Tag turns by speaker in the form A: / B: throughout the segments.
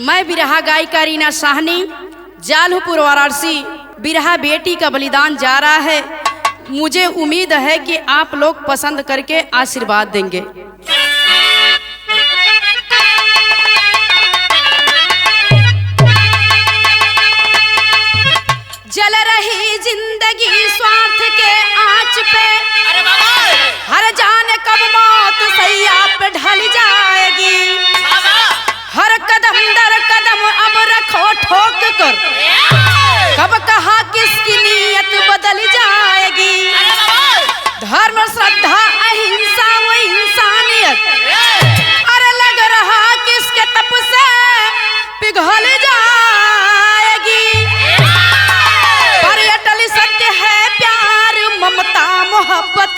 A: मैं बिरहा गायिका रीना साहनी जालहपुर वाराणसी बिरहा बेटी का बलिदान जा रहा है। मुझे उम्मीद है कि आप लोग पसंद करके आशीर्वाद देंगे। जल रही जिंदगी स्वार्थ के आंच पे, हर जाने कब मौत सैया पे ढल जाएगी। हर कदम दर कदम अब रखो ठोक कर, कब कहा किसकी नीयत बदल जाएगी। धर्म श्रद्धा अहिंसा वो इंसानियत, अरे लग रहा किसके तप से पिघल जाएगी। पर अटल सत्य है प्यार ममता मोहब्बत,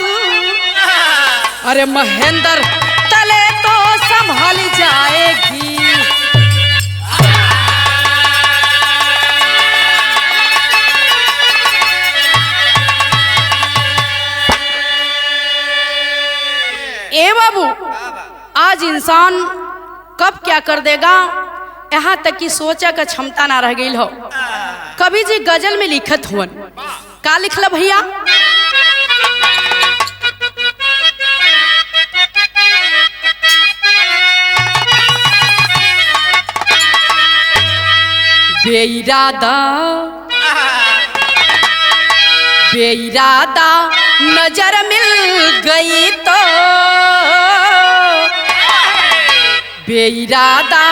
A: अरे महेंद्र तले तो संभल जाएगी। ए बाबू, आज इंसान कब क्या कर देगा यहाँ तक कि सोचा का क्षमता ना रह गई हो। कभी जी गजल में लिखत हुवन का लिखला भैया, बेइरादा बेइरादा नजर मिल गई तो, बेइरादा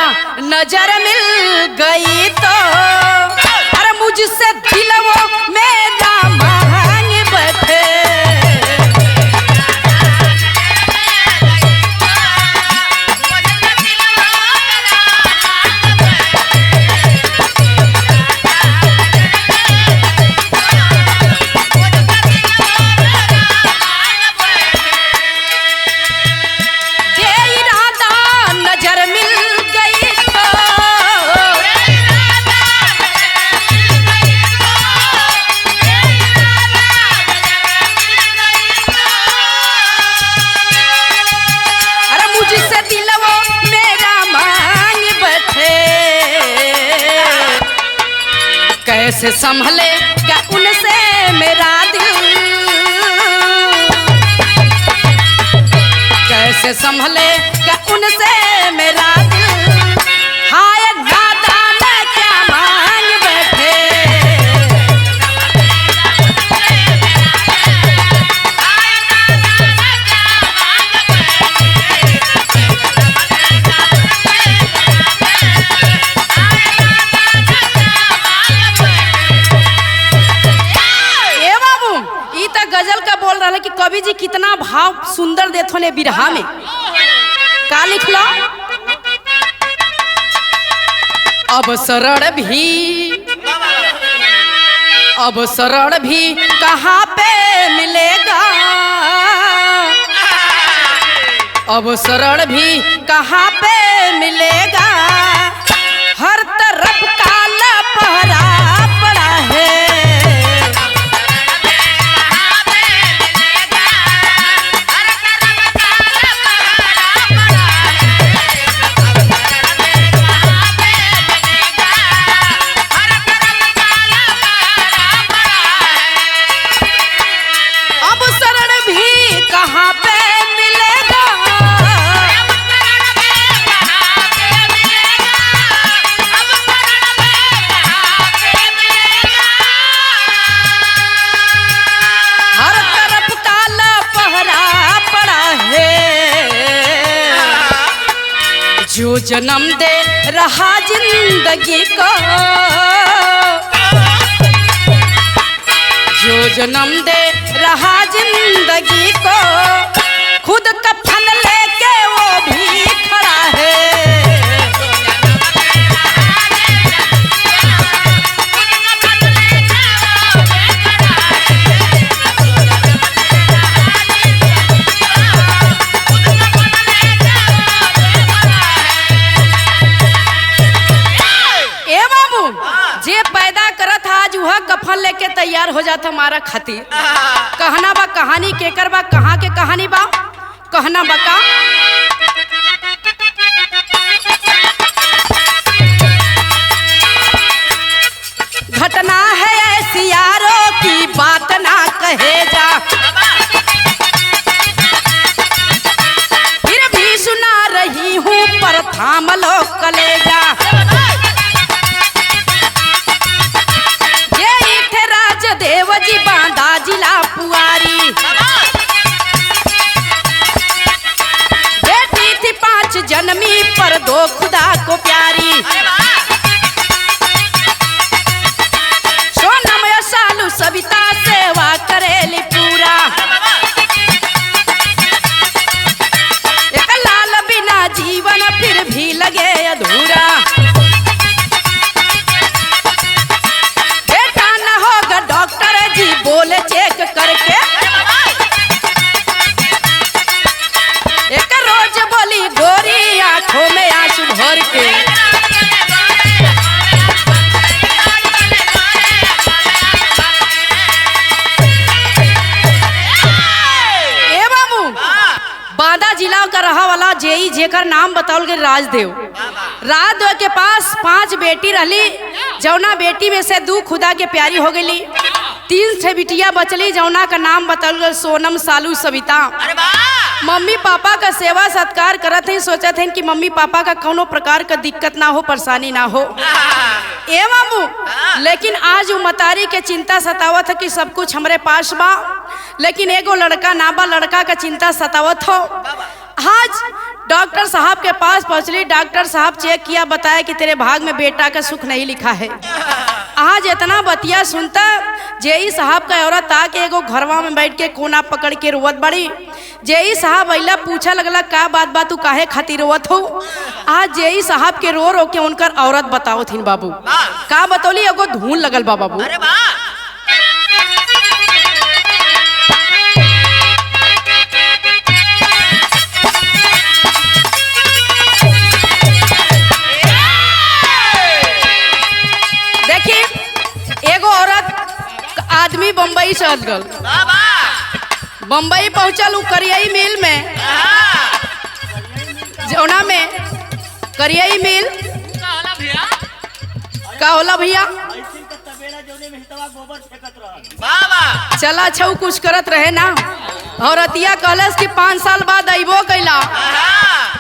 A: नजर मिल गई तो, अरे मुझसे दिल वो मेरा मांग बैठे। कैसे संभले क्या उनसे मेरा दिल, कैसे संभले क्या उनसे मेरा दिल। हाय नादान क्या मांग बैठे। गजल का बोल रहा है कि कवि जी कितना भाव सुंदर देथो ने बिरहा में का लिख लो। अब शरण भी कहाँ पे मिलेगा, अब शरण भी कहाँ पे मिलेगा। हर तरफ काला पहरा पड़ा है, जो जन्म दे रहा जिंदगी को, जो जन्म दे रहा जिंदगी को, खुद कफन लेके वो भी खड़ा है। जे पैदा करत आज वह कफन लेके तैयार हो जाता हमारा खातिर। कहना बा कहानी केकर बा, कहाँ के कहानी बा, कहना बा का धाम लो कलेजा। ये थे राज देव जी बांधा जिला पुआरी। बेटी थी 5 जन्मी पर 2 खुदा को प्यारी। सोनम सालू सविता सेवा करेली पूरा। एक लाल बिना जीवन फिर भी लगे अधूरा। बेटा न होगा डॉक्टर जी बोले चेक करके। एक रोज बोली गोरी आंखों में आंसू भर के। बांदा जिला का रहा वाला जेई जेकर नाम बताओल गए राजदेव। राजदेव के पास 5 बेटी रहली, जौना बेटी में से 2 खुदा के प्यारी हो गई। 3 छह बिटिया बचली, जौना का नाम बताओल गए सोनम सालू सविता। मम्मी पापा का सेवा सत्कार करत हैं, सोचत हैं कि मम्मी पापा का कोनो प्रकार का दिक्कत ना हो, परेशानी ना हो। ए मामू, लेकिन आज वो मतारी के चिंता सतावत है कि सब कुछ हमरे पास बा, लेकिन एगो लड़का ना बा, लड़का का चिंता सतावत हो। आज डॉक्टर साहब के पास पहुंचली। डॉक्टर साहब चेक किया, बताया कि तेरे भाग में बेटा का सुख नहीं लिखा है। आज इतना बतिया सुनता जेई साहब का औरत आके एगो घरवा में बैठ के कोना पकड़ के रोवत बड़ी। जेई साहब अइला पूछा लगला का बात बा, तू काहे खातिर रोवत हो। आज जेई साहब के रो रो के उनकर औरत बताओ थीन बाबू। का बतौली, एगो धून लगल बा बाबू। एगो औरत आदमी बम्बई चल गल। बम्बई पहुंचल उ करियाई मिल में, जौना में करियाई मिल का होला भैया। चला छऊ कुछ करत रहे ना। औरतिया कहलस कि 5 साल बाद अइबो कैला,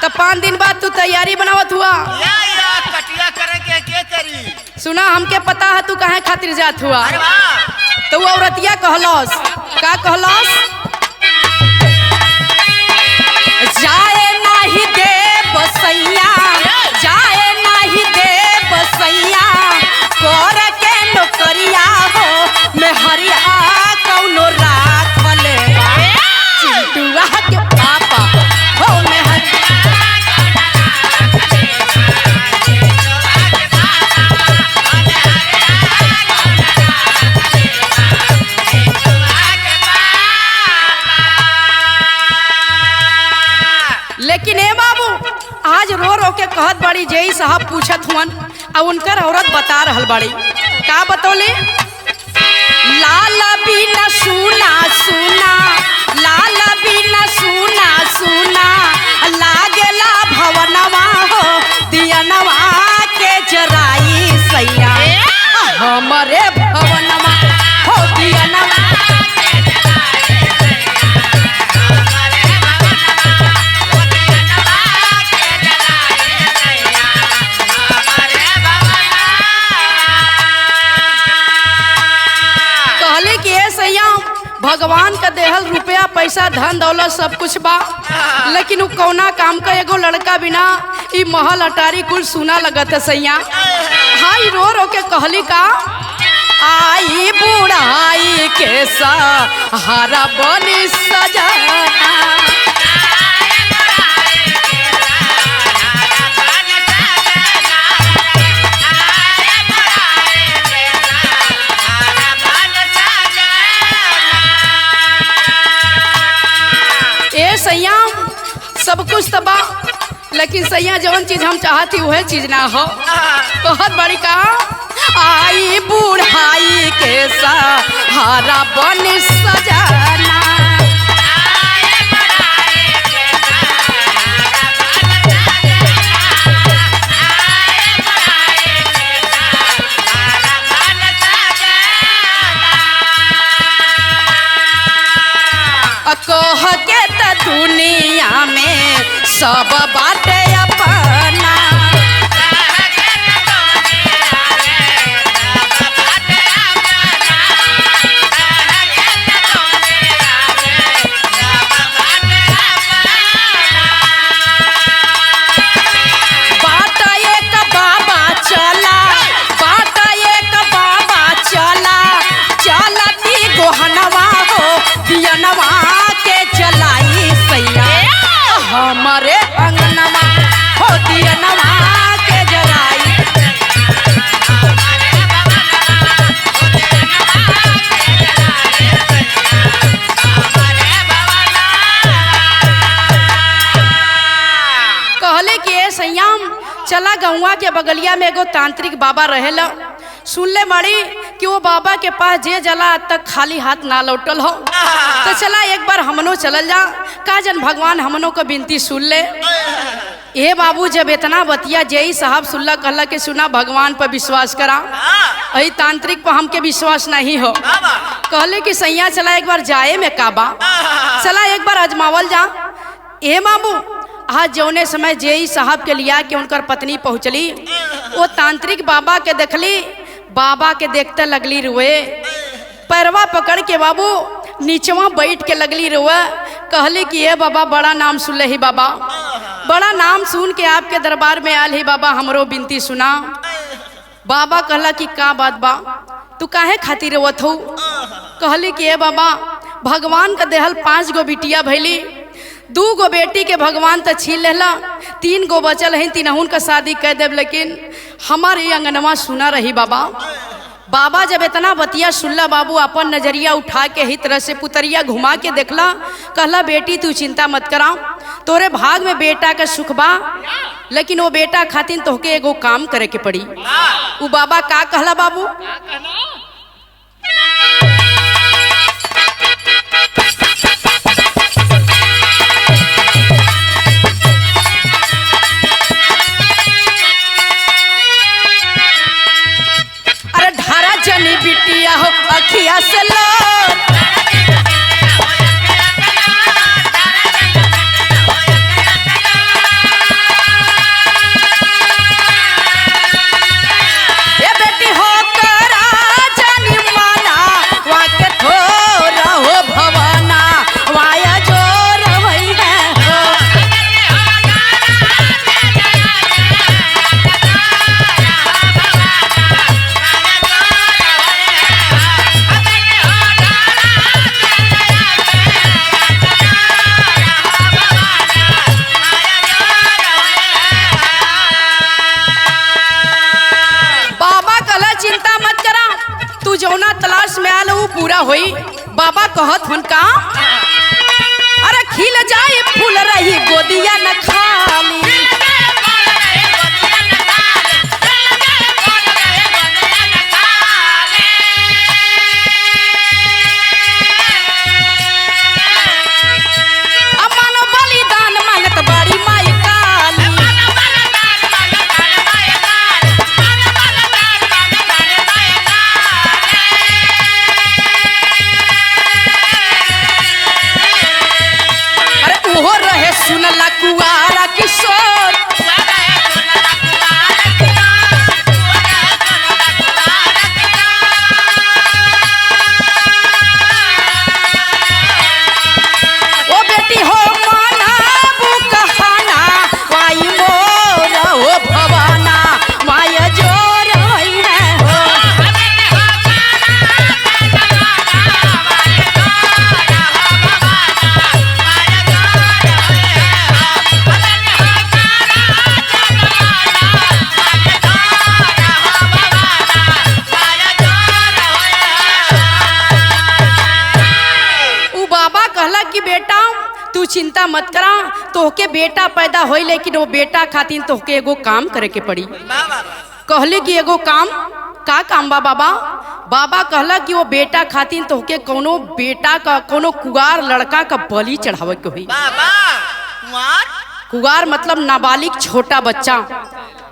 A: तो 5 दिन बाद तू तैयारी बनावत हुआ। सुना, हमके पता है तू काहे खातिर जात हुआ। तो वो औरतिया कहलस, का कहलस, जाए नाही दे बसैया, जाए नाही दे बसैया, कर के नौकरिया हो मैं हरिया कौनो राख ले। चिंटुआ के पापा हो मैं के कहत बड़ी। जेई साहब पूछत हुअन और उनकर औरत बता रहल बड़ी। का बतौले, लाल बिना सुना सुना, लाल बिना सुना सुना, लागेला भवनवा हो दियनवा के जराई सैया, हमरे भवनवा हो दियनवा। भगवान का देहल रुपया पैसा धन दौलत सब कुछ बा, लेकिन वो कौना काम का एगो लड़का बिना ई महल अटारी कुल सुना लगत है सैया। हाई रो रो के कहली का, आई बुढ़ाई के सहारा बनी सजना, सैया सब कुछ तबा, लेकिन सैया जौन चीज हम चाहती वह चीज ना हो। बहुत बड़ी का, आई बुढ़ाई के सहारा बनी सजना, कह के त दुनिया में सब बाटे अपना, चला गौवा के बगलिया में एगो तांत्रिक बाबा रहेला। सुन ले माड़ी कि वो बाबा के पास जे जला आज तक खाली हाथ ना लौटल हो। तो चला एक बार हमनो चलल जा, का जन भगवान हमनो को विनती सुन ले। ए बाबू जब इतना बतिया जय साहब सुनला कहला के सुना भगवान पर विश्वास करा, अही तांत्रिक पर हमके विश्वास नहीं हो। कहले कि सैया चला एक बार जाए में काबा, चला एक बार अजमावल जा। ए बाबू आज जौने समय जय साहब के लिया कि उनकर पत्नी पहुँचली, वो तांत्रिक बाबा के देखली, बाबा के देखते लगली रुए, पैरवा पकड़ के बाबू नीचवा बैठ के लगली रुए। कहली कि ये बाबा बड़ा नाम सुन ले ही बाबा, बड़ा नाम सुन के आपके दरबार में आल ही बाबा, हमरो विनती सुना। बाबा कहला कि का बात बा, तू काहे खातिर रोवत हो। कहली कि ये बाबा भगवान का देहल 5 गो बिटिया भैली, 2 गो बेटी के भगवान तो छीन लेला, 3 गो बचल है, 3 का शादी कर देव, लेकिन हमारे अंगनवा सुना रही बाबा। बाबा जब इतना बतिया सुनला बाबू अपन नजरिया उठा के ही तरह से पुतरिया घुमा के देखला। कहला बेटी तू चिंता मत करा, तोरे भाग में बेटा का सुख बा, लेकिन वो बेटा खातिर तोहके एगो काम करे के पड़ी। वो बाबा का कहला बाबू, बिटिया हो अखिया से लो, ये बेटी हो करा जानी माना, वहाँ के थोड़ा हो भवाना, वाया जोर वही है हो। जौना तलाश में आल वो पूरा होई। बाबा कहत हन का, अरे खिल जाए फूल रही गोदिया न खाली, अमन बलिदान मांगत बड़ी माई काली। सुनला कुआरा किशोर, ओ बेटी हो माना बू कहाना, वाई मोर हो भवाना, माया जोर होई है हो। बेटा तू चिंता मत करा, तोहके बेटा पैदा होई, लेकिन वो बेटा खातिर तोहके एगो काम करे के पड़ी। कहले कि एगो काम, का काम बा बाबा? बाबा कहला कि वो बेटा खातिर तोहके कोनो बेटा का कोनो कुगार लड़का का बलि चढ़ावे के हुई। कुगार मतलब नाबालिग छोटा बच्चा,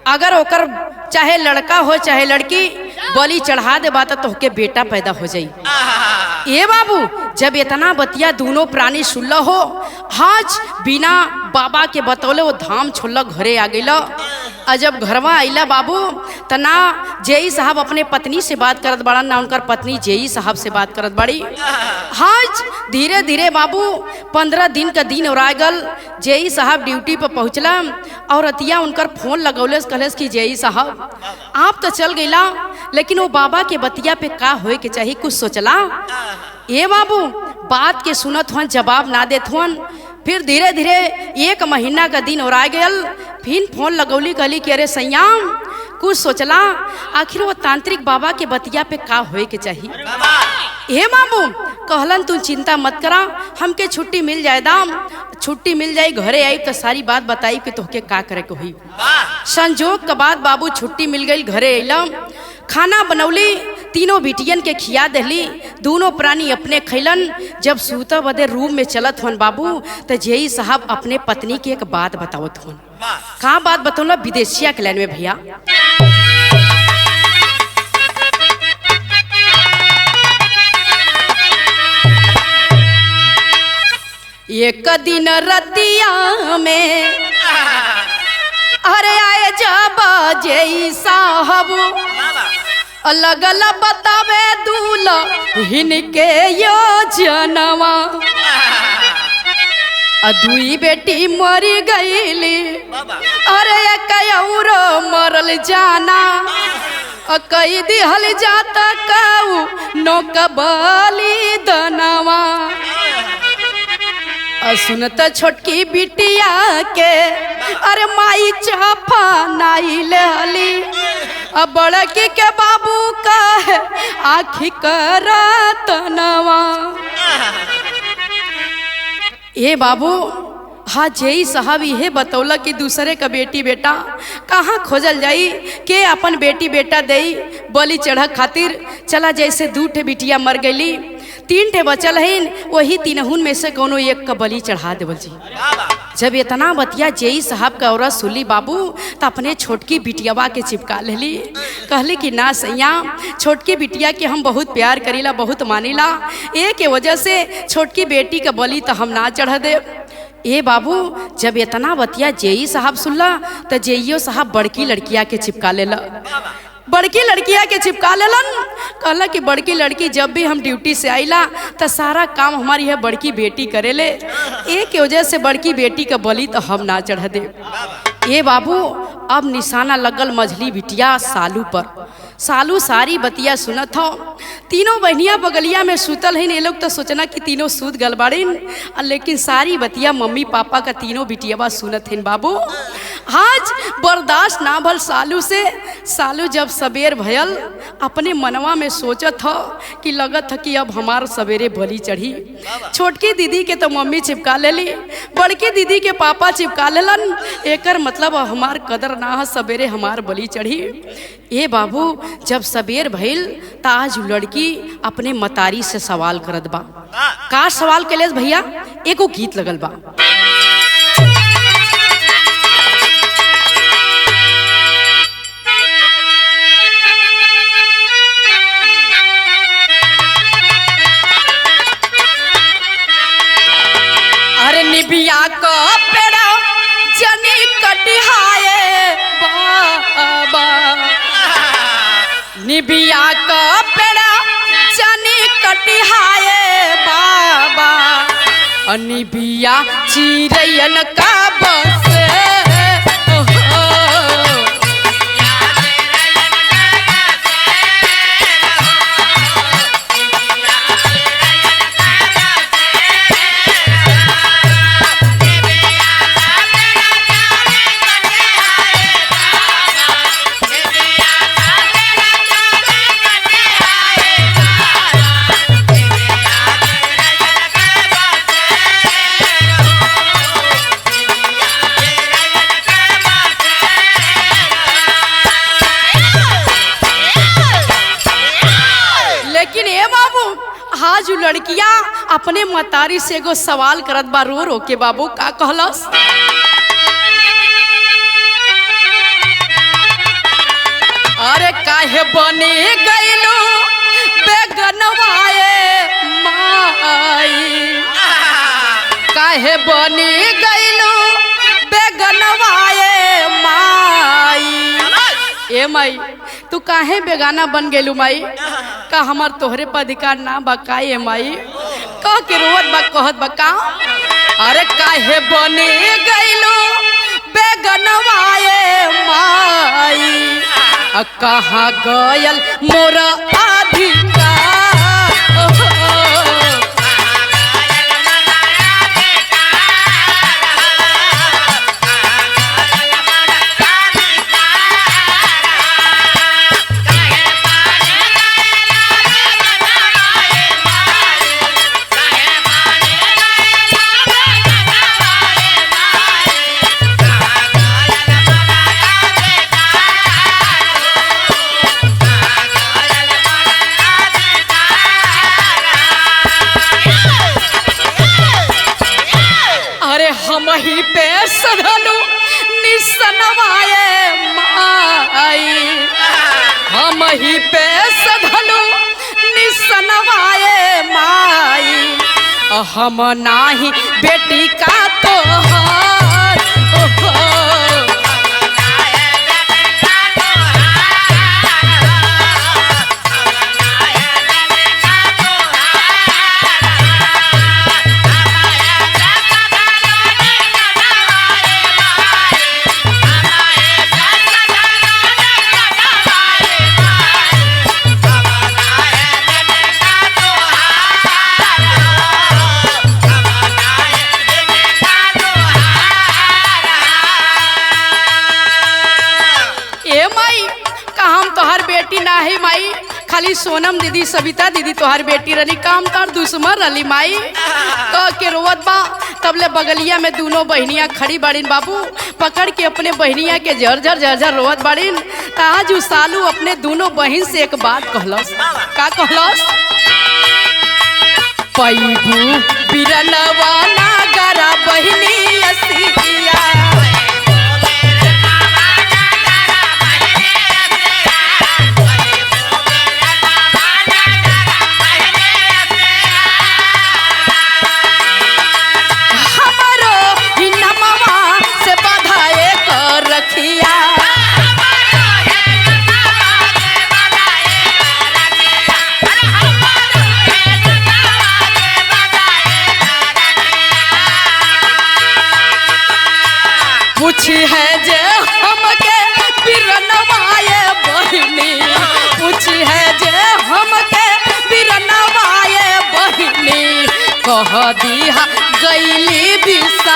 A: अगर ओकर चाहे लड़का हो चाहे लड़की बलि चढ़ा दे बात तो के बेटा पैदा हो जाई। ये बाबू जब इतना बतिया दोनों प्राणी सुनल हो, आज बिना बाबा के बतौले वो धाम छोड़ल घरे आ गई। और जब घरवा आइला बाबू तना जेई साहब अपने पत्नी से बात करत बड़ा, ना उनकर पत्नी जेई साहब से बात करत बड़ी। आज धीरे धीरे बाबू 15 दिन का दिन और गल, जेई साहब ड्यूटी पर पहुँचला और अतिया उनकर फोन लगौले, कहलस कि जेई साहब आप तो चल गईला, लेकिन वो बाबा के बतिया पे का होए के चाहिए कुछ सोचला। ये बाबू बात के सुनत हुन, जवाब ना देत हुन। फिर धीरे धीरे 1 महीना का दिन और आ गयल, फिर फोन लगौली, कहली कि अरे सैयाम कुछ सोचला, आखिर वो तांत्रिक बाबा के बतिया पे का होए के चाहिए। हे बाबू कहलन तू चिंता मत करा, हमके छुट्टी मिल जाए दाम, छुट्टी मिल जाए घरे आई तो सारी बात बताई कि तोहके का करे के हुई। संजोग के बाद बाबू छुट्टी मिल गई, घरे अइलम, खाना बनौली, तीनों बिटियन के खिया दहली, दोनों प्राणी अपने खैलन। जब सूता बदे रूम में चलत हन बाबू तो जेई साहब अपने पत्नी की एक बात बतावत हन। कहाँ बात बतौला? विदेशिया के लाइन में भैया। एक दिन रतिया में अरे आए जब जेई साहब अलग अलग बतावे दूल्हिन के योजनवा, दुई बेटी मरी गईली, अरे एक और मरल जाना, कई दिहल जाता काऊ नौकबली दनवा। सुनत छोटकी बिटिया के अरे माई चाफा नाई लेली, बड़की के बाबू का है आखी करतनवा। ए बाबू, हाँ जेई साहब ये बतौला कि दूसरे का बेटी बेटा कहाँ खोजल जाई, के अपन बेटी बेटा दई बलि चढ़ खातिर। चला जैसे 2 ठे बिटिया मर गईली, 3 ठे बचल है, वही तीनहुन में से कोनो एक का बलि चढ़ा देवल जी। जब इतना बतिया जेई साहब का औरत सुनली बाबू तो अपने छोटकी बिटियावा के चिपका लेली, कहली कि ना सैया, छोटकी बिटिया के हम बहुत प्यार करीला, बहुत मानीला, एक के वजह से छोटकी बेटी का बलि तो हम ना चढ़ा दे। ए बाबू, जब इतना बतिया जेई साहब सुनला तो जेईओ साहब बड़की लड़किया के चिपका लेला, बड़की लड़किया के चिपका लेलन। कहला कि बड़की लड़की जब भी हम ड्यूटी से आइला तो सारा काम हमारी है बड़की बेटी करेले, एक के वजह से बड़की बेटी का बलि तो हम ना चढ़ा दे। ए बाबू, अब निशाना लगल मझली बिटिया सालू पर। सालू सारी बतिया सुनत हो, तीनों बहनिया बगलिया में सुतल है, ये लोग तो सोचना कि तीनों सूत गलबाड़िन, लेकिन सारी बतिया मम्मी पापा का तीनों बिटियावा सुनत हैं बाबू। आज बर्दाश्त ना भल सालू से। सालू जब सवेर भयल अपने मनवा में सोचत हो कि लगत है कि अब हमार सवेरे बलि चढ़ी। छोटकी दीदी के तो मम्मी चिपका लेली, बड़की दीदी के पापा चिपका लेलन, एकर मतलब हमार कदर ना है, सवेरे हमार बलि चढ़ी। ए बाबू, जब सवेर भइल त आज लड़की अपने मतारी से सवाल करत बा। का सवाल के ले भैया? एगो गीत लगल बा। अरे निबिया को पेड़ा जनी कटिहाए बाबा, निबिया का पेड़ा जनी कटिहाए बाबा, निबिया चिरैयन का बस आज लड़किया अपने मतारी से एगो सवाल करत बा रो रो के बाबू। का कहलस? अरे काहे बने गइलो बेगनवाए माई, काहे बने गइलो बेगनवाए माई। ए माई, तू काहे बेगाना बन गेलू माई? का हमार तोहरे पर अधिकार ना बा का? ए माई कह के रोवत बा, कहत बा का? अरे काहे बने गइलो बेगनवाए माई, कहाँ गयल मोरा अधिकार। वही पे सधलू निसनवाए माई, हम नाही बेटी का तोहार। माई खाली सोनम दीदी सविता दीदी तोहार बेटी रही, काम तार दुश्मन रही माई। तो के रोवत बा तबले बगलिया में दोनों बहनियां खड़ी बाड़ीन बाबू, पकड़ के अपने बहनिया के झरझर झरझर रोवत बाड़ीन। आज उ सालू अपने दोनों बहन से एक बात कहलस। का कहलस? पैबू बिरनवा नागरा बहनी असिया, पूछी है जे हमके बिरनवाए बहिनी, पूछी है जे हमके बिरनवाए बहिनी, कह दिया गईली बिसार।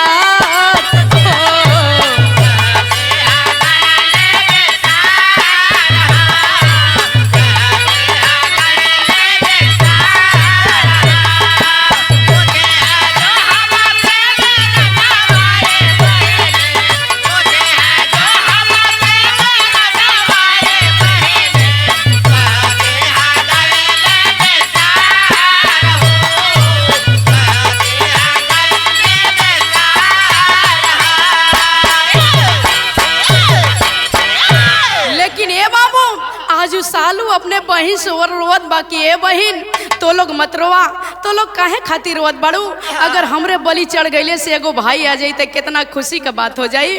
A: सालू अपने बहन से और रोवत बाकी ए बहन तो लोग मत रोवा, तो लोग काहे खातिर रोवत बाड़ू? अगर हमरे बलि चढ़ गईले से एगो भाई आ जाई तो कितना खुशी का बात हो जाई।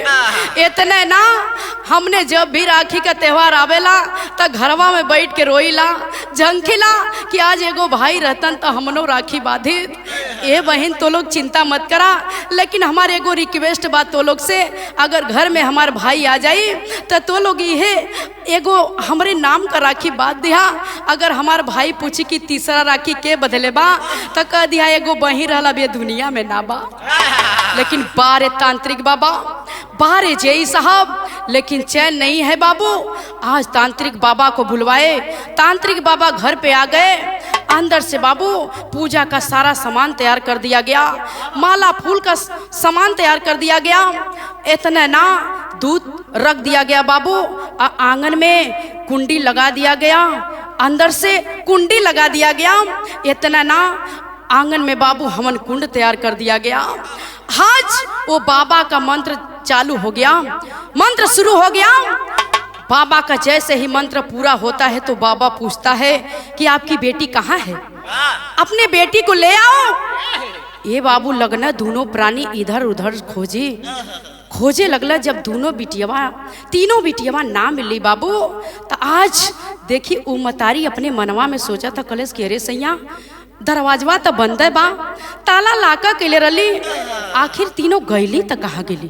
A: इतने ना हमने जब भी राखी का त्योहार आवेला तो घरवा में बैठ के रोईला झंखिला कि आज एगो भाई रहतन तो हमनो राखी बाधित। ए बहन तो लोग चिंता मत करा, लेकिन हमारे एगो रिक्वेस्ट बात तो लोग से, अगर घर में हमार भाई आ जाई तो लोग ये एगो हमरे नाम का राखी बात दिया। अगर हमार भाई पूछी कि तीसरा राखी के बदले बा तो कह दिया एगो बही रहला बे दुनिया में ना बा। लेकिन बारे तांत्रिक बाबा, बारे जय साहब, लेकिन चैन नहीं है बाबू। आज तांत्रिक बाबा को बुलवाए, तांत्रिक बाबा घर पे आ गए। अंदर से बाबू पूजा का सारा सामान तैयार कर दिया गया, माला फूल का सामान तैयार कर दिया गया। इतना ना दूध रख दिया गया बाबू, आंगन में कुंडी लगा दिया गया, अंदर से कुंडी लगा दिया गया। इतना ना आंगन में बाबू हवन कुंड तैयार कर दिया गया। आज वो बाबा का मंत्र चालू हो गया, मंत्र शुरू हो गया। बाबा का जैसे ही मंत्र पूरा होता है तो बाबा पूछता है कि आपकी बेटी कहाँ है, अपने बेटी को ले आओ। ये बाबू लगना दोनों प्राणी इधर उधर खोजे लगला। जब दोनों बिटियावा तीनों बिटियावा ना मिली बाबू, तो आज देखी उ मतारी अपने मनवा में सोचा था कलेस के रे सैया दरवाजवा तो बंद है बा, ताला लाका के ले रली, आखिर तीनों गईली तो कहाँ गेली।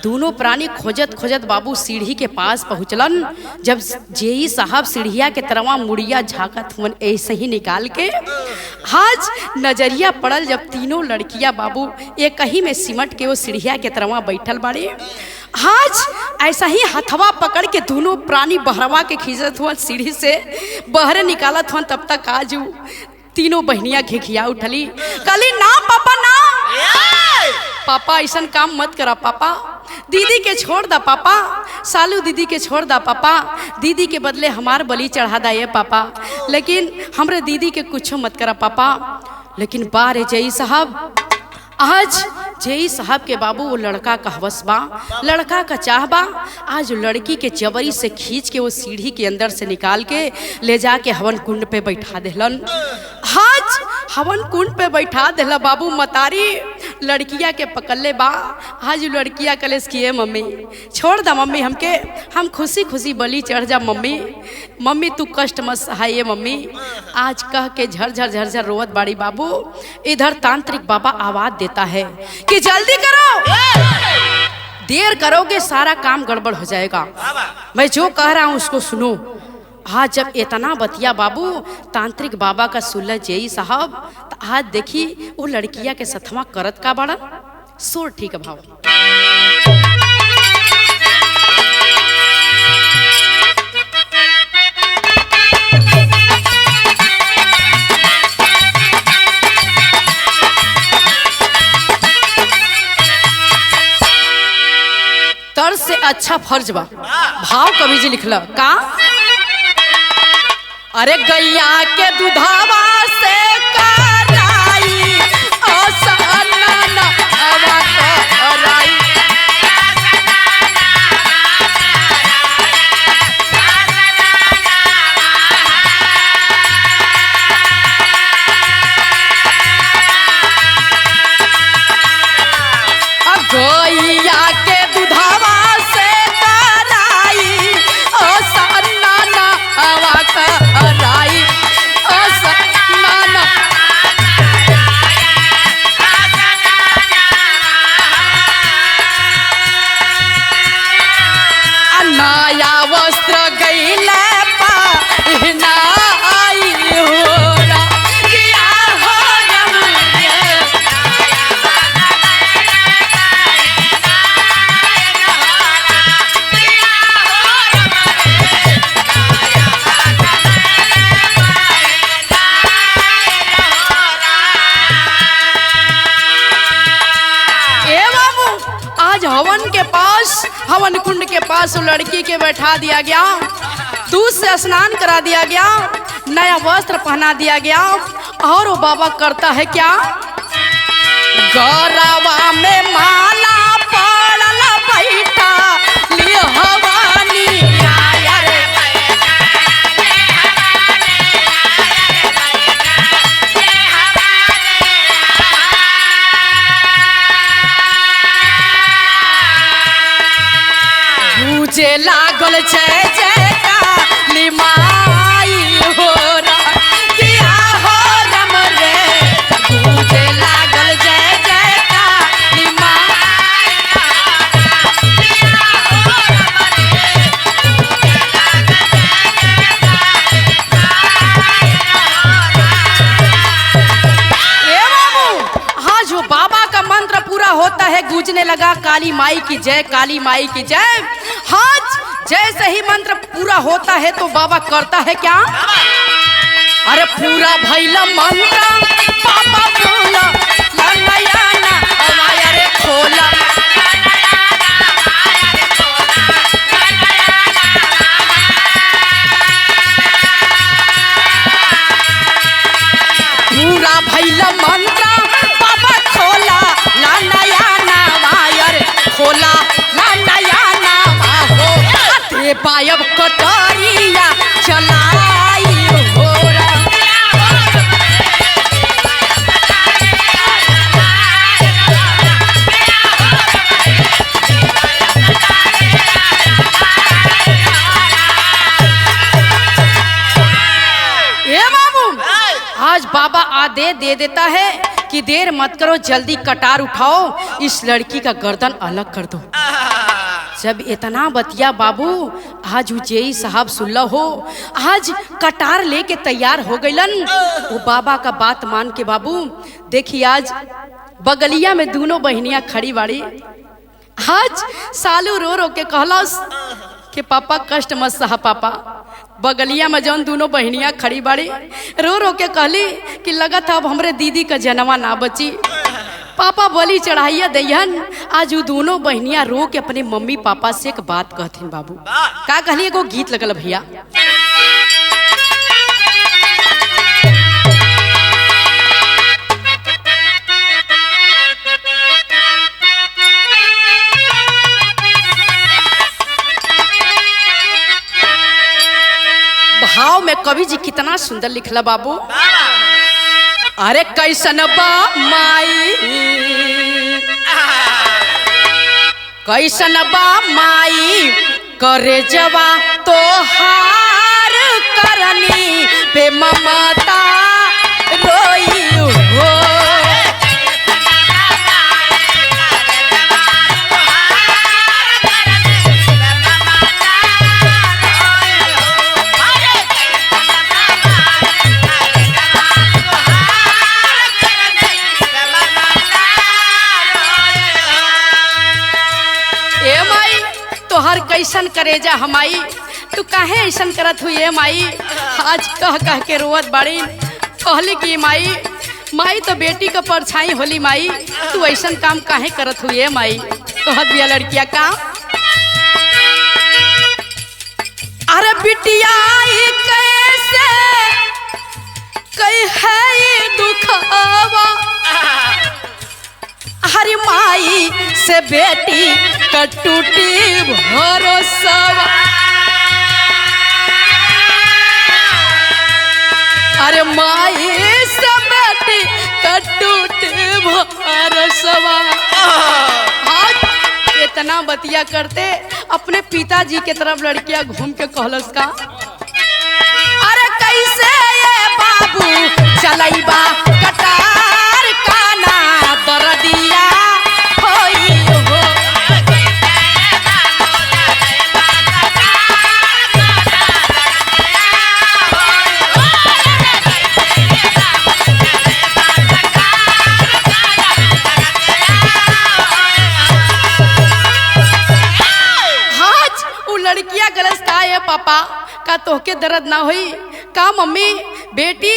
A: दोनों प्राणी खोजत खोजत बाबू सीढ़ी के पास पहुँचलन। जब जेई साहब सीढ़िया के तरवा मुड़िया झाकत हुन ऐसे ही निकाल के, आज नजरिया पड़ल जब तीनों लड़कियां बाबू एक ही में सिमट के वो सीढ़िया के तरवा बैठल बाड़ी। आज ऐसा ही हथवा पकड़ के दोनों प्राणी बहरवा के खींचत हुआ सीढ़ी से बहरे निकालत हुआ। तब तक आज तीनों बहनियां घिघिया उठली, कली ना पापा ना, पापा ऐसा काम मत करा पापा, दीदी के छोड़ दा पापा, सालू दीदी के छोड़ दा पापा, दीदी के बदले हमार बलि चढ़ा दा ये पापा, लेकिन हमरे दीदी के कुछ मत करा पापा। लेकिन बारे जई साहब आज जेई साहब के बाबू वो लड़का का हवस बा, लड़का का चाह बा। आज लड़की के जबरी से खींच के वो सीढ़ी के अंदर से निकाल के ले जाके हवन कुंड पे बैठा देलन। आज हवन कुंड पे बैठा देला बाबू। मतारी लड़किया के पकड़ले बा। आज लड़किया कलेस किए मम्मी छोड़ दा मम्मी, हमके हम खुशी खुशी बलि चढ़ जा मम्मी, मम्मी तू कष्ट मत सहाये मम्मी। आज कह के झरझर झरझर रोवत बाड़ी बाबू। इधर तांत्रिक बाबा आवाज देता है कि जल्दी करो, देर करोगे सारा काम गड़बड़ हो जाएगा, मैं जो कह रहा हूं उसको सुनो। आज जब इतना बतिया बाबू तांत्रिक बाबा का सुल्ला जेई साहब, तो आज देखी वो लड़किया के सथवा करत का बड़ा सोर ठीक है भाव। तर से अच्छा फर्ज बा भाव कवि जी लिखला का, अरे गैया के दुधावा से कराई असनन हवा कराई। गैया के दुधावा से कराई असनन हवा कराई असनन। नया वस्त्र गैला पहनाई होला किया हो हवन के पास, हवन कुंड के पास लड़की के बैठा दिया गया, दूध से स्नान करा दिया गया, नया वस्त्र पहना दिया गया। और वो बाबा करता है क्या, गौरवा में माला पड़ल बैठा लियो हवानी आया रे। पूजे लागल जय जय काली माई हो रहा किया हो रम रे। पूजे लागल जय जय काली माई किया हो रम रे। पूजे लागल जय जय काली माई। ए बाबू हाँ, जो बाबा का मंत्र पूरा होता है गूंजने लगा काली माई की जय, काली माई की जय। हाँ, जैसे ही मंत्र पूरा होता है तो बाबा करता है क्या, अरे पूरा भैला मंत्र बाबा बोला नया ना हमाया रे खोला। पूरा भैला मंत्र बाबा खोला ना नया ना हमाया रे खोला ना नया ना हो। पायब कटोरिया चलाई हो आज बाबा आदेश दे देता है कि देर मत करो, जल्दी कटार उठाओ, इस लड़की का गर्दन अलग कर दो। जब इतना बतिया बाबू आज जेई साहब सुल्ला हो, आज कटार लेके तैयार हो गइलन। वो बाबा का बात मान के बाबू देखिए आज बगलिया में दोनों बहनियां खड़ी बाड़ी। आज सालू रो रो के कहलस कि पापा कष्ट मत सहा पापा। बगलिया में जौन दोनों बहनियां खड़ी बाड़ी रो रो के कहली कि लगत अब हमरे दीदी का जनवा ना बची, पापा बलि चढ़ाइया दैहन। आज वो दोनों बहनियां रो के अपने मम्मी पापा से एक बात कहथिन बाबू। का कहली, एगो गीत लगल भैया, भाव में कवि जी कितना सुंदर लिखला बाबू। अरे कैसन बा माई, कैसन बा माई करे जवा तो हार करनी पे ममता रोई हो। तोहर कैसन करेजा हमाई, तू काहे ऐसन करत हुई है माई। आज कह कह के रोवत बाड़ी, कहली कि माई माई तो बेटी का परछाई होली माई, तू ऐसन काम काहे करत हुई है माई। कहत बिया लड़किया का, अरे बिटिया कैसे कई है दुखवा, हरी माई से बेटी का टूटी भरोसा। अरे माई से बेटी का टूटी भरोसा। आज इतना बतिया करते अपने पिताजी के तरफ लड़कियां घूम के कहलस का, अरे कैसे ये बाबू चलैबा कटार काना दरदिया होई हो। आज वो लड़कियां गलत का है पापा का तोहके दर्द ना हुई का मम्मी बेटी।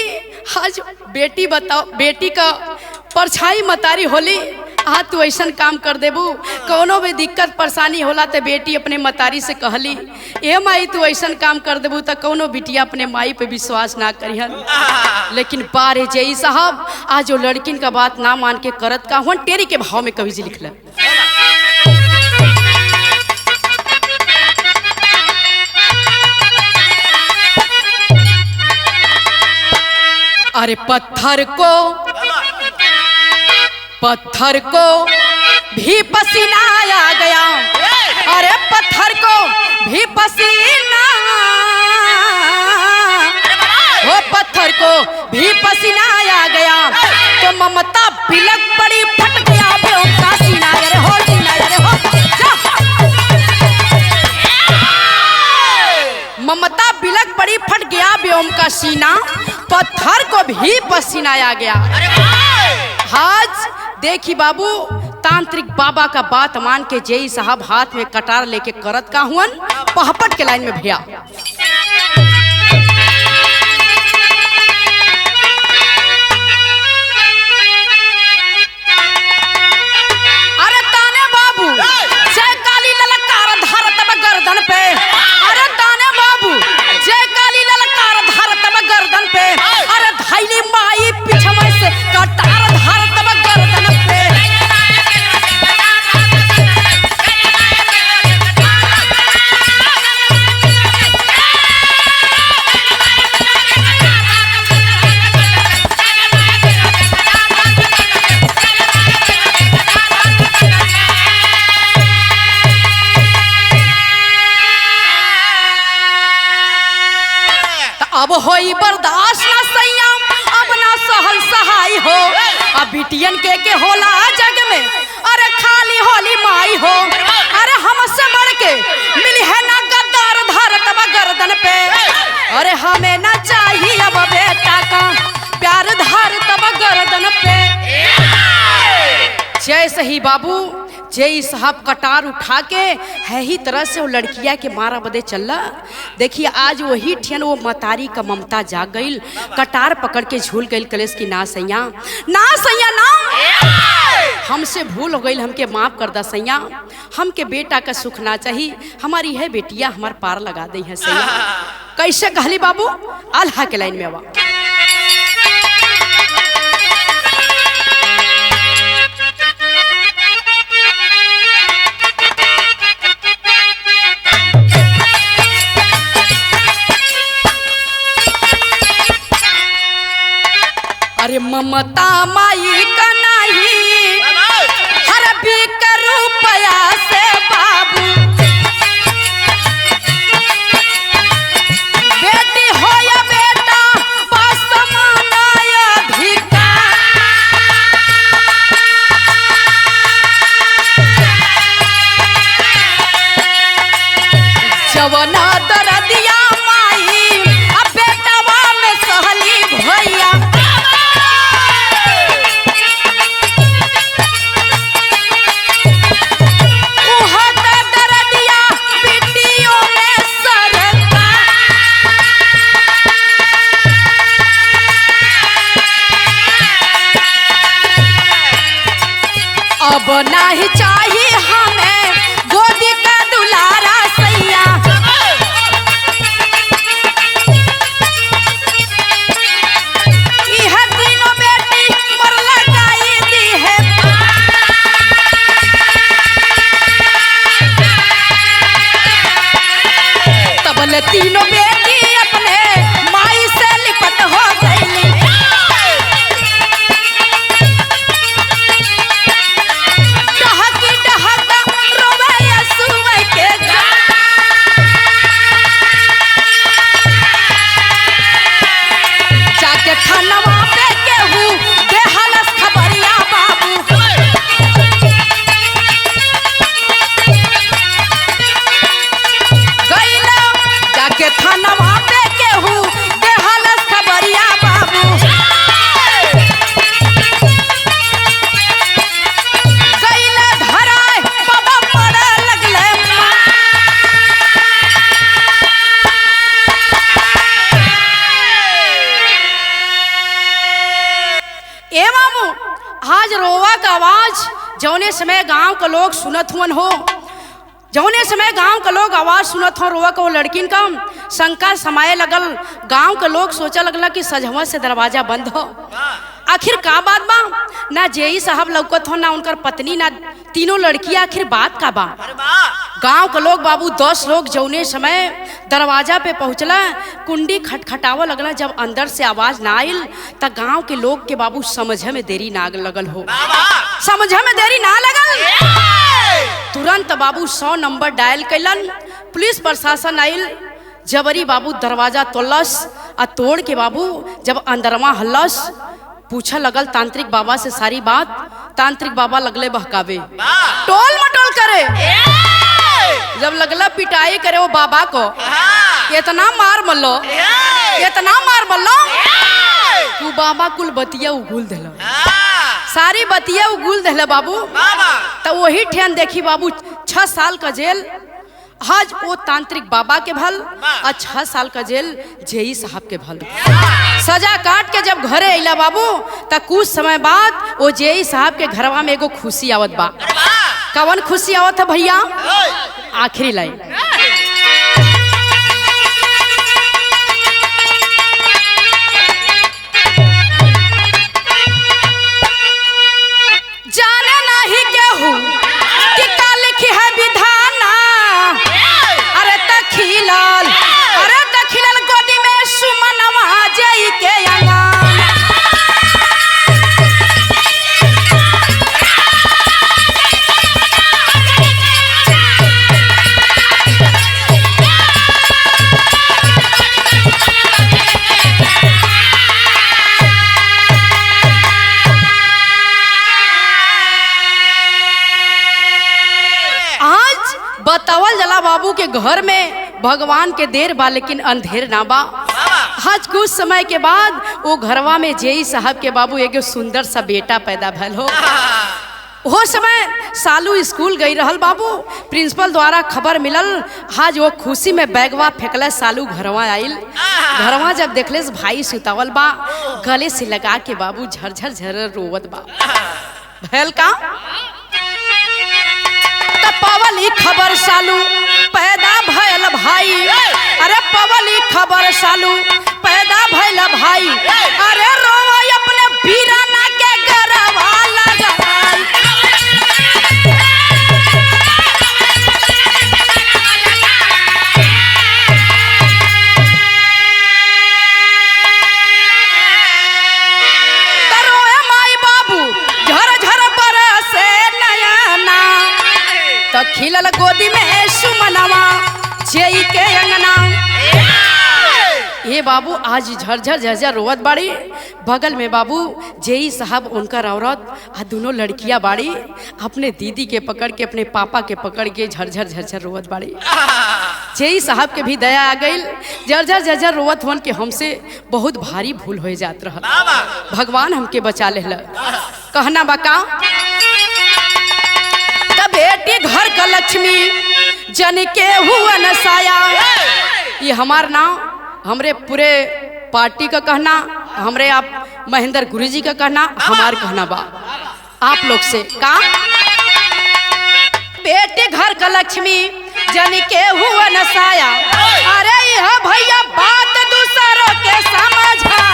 A: आज बेटी बताओ, बेटी का परछाई मतारी होली, हाँ तू ऐसा काम कर देबू। कोनो भी दिक्कत परेशानी होला तो बेटी अपने मतारी से कहली, ए माई तू ऐसा काम कर देबू तो कोनो बिटिया अपने माई पे विश्वास ना करिहन। लेकिन बारे जई साहब आज जो लड़किन का बात ना मान के करत का हुन टेरी के भाव में कवि जी लिखल। अरे पत्थर को भी पसीना आ गया, अरे पत्थर को भी पसीना, वो पत्थर को भी पसीना आ गया तो ममता बिलक पड़ी फट गया बे उनका सीना। अरे हो सीना, अरे हो ममता बिलक पड़ी फट गया व्योम का सीना, पत्थर को भी पसीना आ गया। आज देखी बाबू तांत्रिक बाबा का बात मान के जय साहब हाथ में कटार लेके करत का हुन पहपट के लाइन में भैया। अरे ताने बाबू जय काली ललकार धार तब गर्दन पे, अरे ताने बाबू जय काली ललकार धार तब गर्दन पे, अरे धैली माई पिछवे से कटार धार तब गर्दन पे। अब होई बर्दाश्त ना संयम, अब ना सहल सहाय हो। अब बिटियन के होला जग में, अरे खाली होली माई हो। अरे हमसे बढ़ के मिली है ना गद्दार धार तब गर्दन पे, अरे हमें ना चाहिए अब बेटा का प्यार धार तब गर्दन पे। जैसे ही बाबू जय साहब कटार उठा के है ही तरह से वो लड़किया के मारा बदे चलला। देखिए आज वही ठियन वो मतारी का ममता जाग गई, कटार पकड़ के झूल गई कलेश की ना सैया ना सैया ना, हमसे भूल हो गई, हमके माफ कर दा सैया, हमके बेटा का सुख ना चाहिए, हमारी है बेटिया हमार पार लगा दी है सैया। कैसे कहली बाबू आल्हा के लाइन में आवा। अरे ममता माई का नहीं हर बिक रुपया से बाबू बेटी हो या बेटा बस माना अधिकार जवना दरदिया माई अब बेटवा में सहली भैया अब नहीं चाहिए हमें गोदी का दुलारा सैया यह तीनों बेटी पर लगाई दी है तबल तीनों बेटी अपने माई से लिपट हो गई खानवा पे केहू देहलस खबरिया बाबू गईला जाके खानवा पे केहू देहलस खबरिया बाबू गईला धराए बाबा पड़े लगले ए बाबू आज रोवा का आवाज जौने समय गांव के लोग सुनत हुन हो जौने समय गांव के लोग आवाज सुनत हो रोवा का वो लड़किन का शंका समाये लगल गांव के लोग सोचा लगला कि सजवा से दरवाजा बंद हो आखिर का बात बा ना जेई साहब लौकत हो ना उनकर पत्नी ना तीनों लड़कियां आखिर बात का बा गांव के लोग बाबू 10 लोग जौने समय दरवाजा पे पहुंचला कुंडी खटखटावा लगला जब अंदर से आवाज ना आयल त गांव के लोग के बाबू समझे में देरी ना लगल हो समझे में देरी ना लगल तुरंत बाबू 100 नंबर डायल कैलन पुलिस प्रशासन आयल जबरी बाबू दरवाजा तोड़लस आ तोड़ के बाबू जब अंदरवा हल्लस पूछा लगल तांत्रिक बाबा से सारी बात तांत्रिक बाबा लगले बहकावे टोल मटोल करे जब लगला पिटाई करे वो बाबा को इतना मार मल्लो तू बाबा कुल बतिया उगुल दिल सारी बतिया उगुल दिल बाबू तो वही ठेन देखी बाबू 6 साल का जेल आज वो तांत्रिक बाबा के भल और 6 साल का जेल जेई साहब के भल सजा काट के जब घरे अइला बाबू त कुछ समय बाद वो जेई साहब के घरवा में एगो खुशी आवत बा कवन खुशी आवत है भैया आखिरी लाइन जाने नहीं केहू कि का लिखी है विधाना अरे तखिलल गोदी में सुमनवा जई के अंगन बतावल जला बाबू के घर में भगवान के देर बा लेकिन अंधेर ना बा आज कुछ समय के बाद वो घरवा में जेई साहब के बाबू एगो सुंदर सा बेटा पैदा भल हो समय सालू स्कूल गई रहल बाबू प्रिंसिपल द्वारा खबर मिलल आज वो खुशी में बैगवा फेंकल सालू घरवा आइल घरवा जब देखले भाई सुतावल बा गले से लगा के बाबू झरझर झर रोवत बा भैल का पवली खबर सालू पैदा भयल भाई अरे पवली खबर सालू पैदा भयल भाई अरे रोवा अपने बीराना के गरवा लगाई खिलल गोदी में सुमनवा जेई के अंगना। ये बाबू आज झरझर झरझर रोवत बाड़ी। बगल में बाबू जेई साहब उनकर औरत आ दोनों लड़कियां बाड़ी अपने दीदी के पकड़ के अपने पापा के पकड़ के झरझर झरझर रोवत बाड़ी। जेई साहब के भी दया आ गई। झरझर झरझर रोवत हुन के हमसे बहुत भारी भूल हो जात रहा। भगवान हमके बचा लेला। कहना बका बेटी घर का लक्ष्मी जन के हुआ न साया। ये हमार नाम हमरे पूरे पार्टी का कहना, हमरे आप महेंद्र गुरुजी का कहना, हमार कहना बा आप लोग से का बेटी घर का लक्ष्मी जन के हुआ न साया। अरे यह भैया बात दूसरों के समझाया।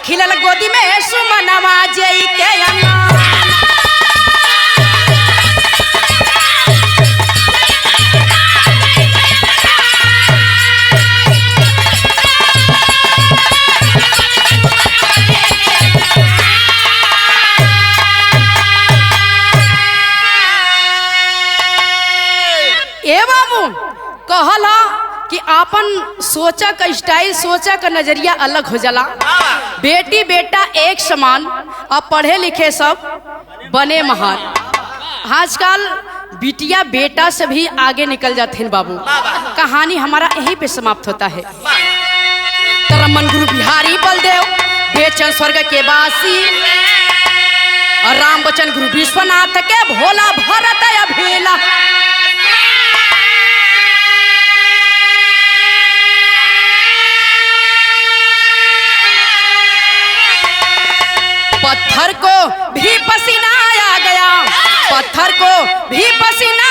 A: खिलल गोदी में सुमनवा जेई के अंगना। ए बाबू कहला कि आपन सोचा का स्टाइल, सोचा का नजरिया अलग हो जाला। बेटी बेटा एक समान, अब पढ़े लिखे सब बने महान। आजकल बिटिया बेटा से भी आगे निकल जाते हैं बाबू। कहानी हमारा यहीं पे समाप्त होता है। रमन गुरु बिहारी बलदेव बेचन स्वर्ग के वासी और राम बचन गुरु विश्वनाथ के भोला भरत अभेला। पत्थर को भी पसीना आ गया, पत्थर को भी पसीना